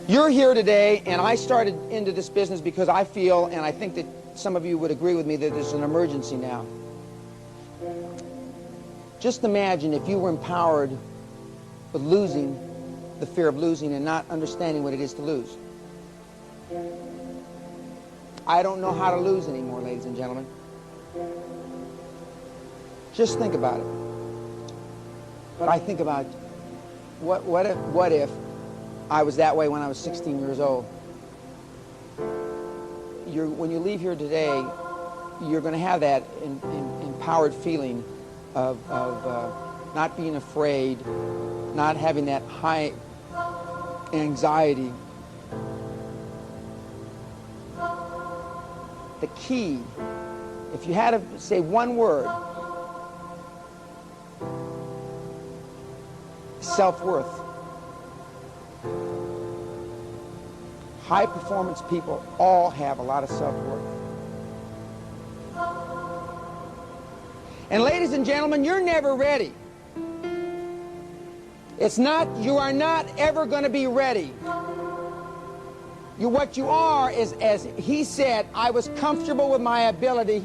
You're here today, and I started into this business because I feel, and I think that some of you would agree with me, that there's an emergency now. Just imagine if you were empowered with losing, the fear of losing, and not understanding what it is to lose. I don't know how to lose anymore, ladies and gentlemen. Just think about it. But I think about what if I was that way when I was 16 years old. When you leave here today, you're going to have that empowered feeling of not being afraid, not having that high anxiety. The key, if you had to say one word, self-worth. High performance people all have a lot of self-worth. And ladies and gentlemen, you're never ready. You are not ever going to be ready. What you are is, as he said, I was comfortable with my ability.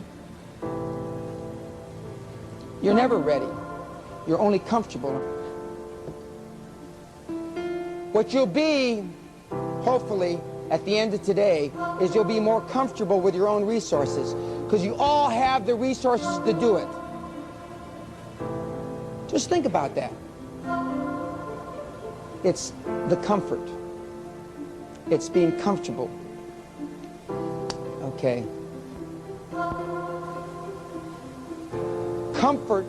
You're never ready. You're only comfortable. What you'll be, hopefully, at the end of today, is you'll be more comfortable with your own resources, because you all have the resources to do it. Just think about that. It's the comfort. It's being comfortable. Okay. Comfort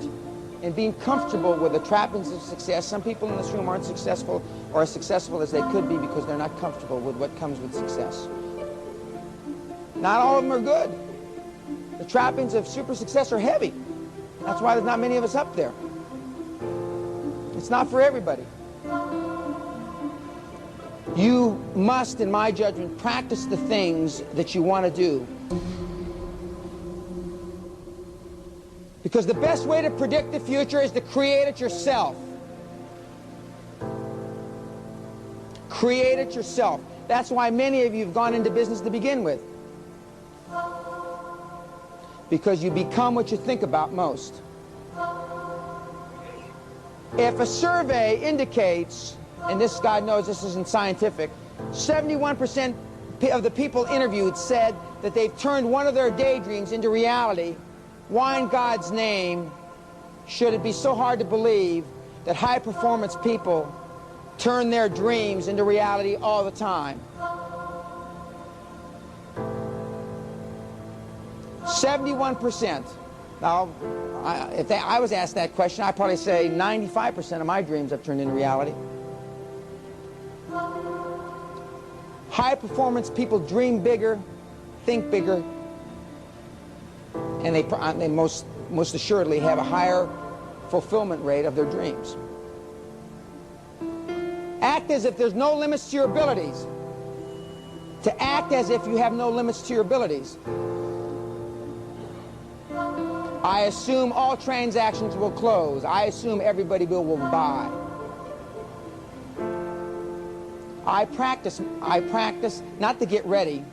and being comfortable with the trappings of success. Some people in this room aren't successful or as successful as they could be because they're not comfortable with what comes with success. Not all of them are good. The trappings of super success are heavy. That's why there's not many of us up there. It's not for everybody. You must, in my judgment, practice the things that you want to do. Because the best way to predict the future is to create it yourself. Create it yourself. That's why many of you have gone into business to begin with. Because you become what you think about most. If a survey indicates, and this, God knows this isn't scientific, 71% of the people interviewed said that they've turned one of their daydreams into reality. Why in God's name should it be so hard to believe that high-performance people turn their dreams into reality all the time? 71%. Now, if I was asked that question, I'd probably say 95% of my dreams have turned into reality. High-performance people dream bigger, think bigger, and they most assuredly have a higher fulfillment rate of their dreams. Act as if there's no limits to your abilities. To act as if you have no limits to your abilities. I assume all transactions will close. I assume everybody will buy. I practice not to get ready.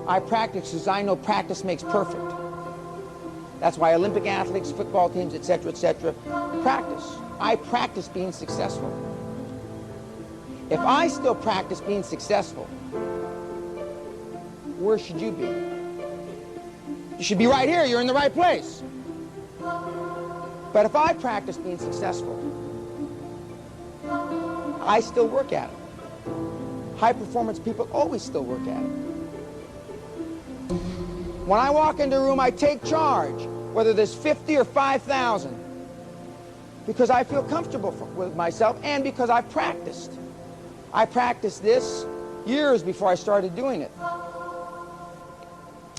I practice because I know practice makes perfect. That's why Olympic athletes, football teams, etc., practice. I practice being successful. If I still practice being successful, where should you be? You should be right here. You're in the right place. But if I practice being successful, I still work at it. High-performance people always still work at it. When I walk into a room, I take charge, whether there's 50 or 5,000, because I feel comfortable with myself and because I've practiced. I practiced this years before I started doing it.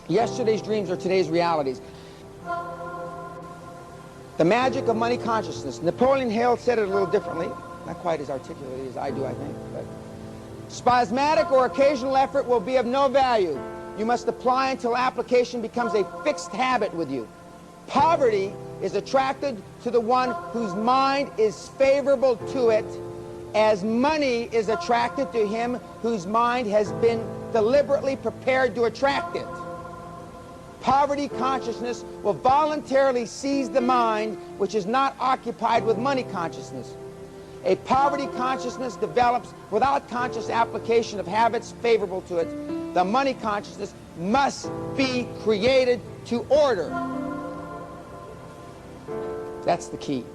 Yesterday's dreams are today's realities. The magic of money consciousness. Napoleon Hill said it a little differently. Not quite as articulately as I do, I think. But spasmodic or occasional effort will be of no value. You must apply until application becomes a fixed habit with you. Poverty is attracted to the one whose mind is favorable to it, as money is attracted to him whose mind has been deliberately prepared to attract it. Poverty consciousness will voluntarily seize the mind which is not occupied with money consciousness. A poverty consciousness develops without conscious application of habits favorable to it. The money consciousness must be created to order. That's the key.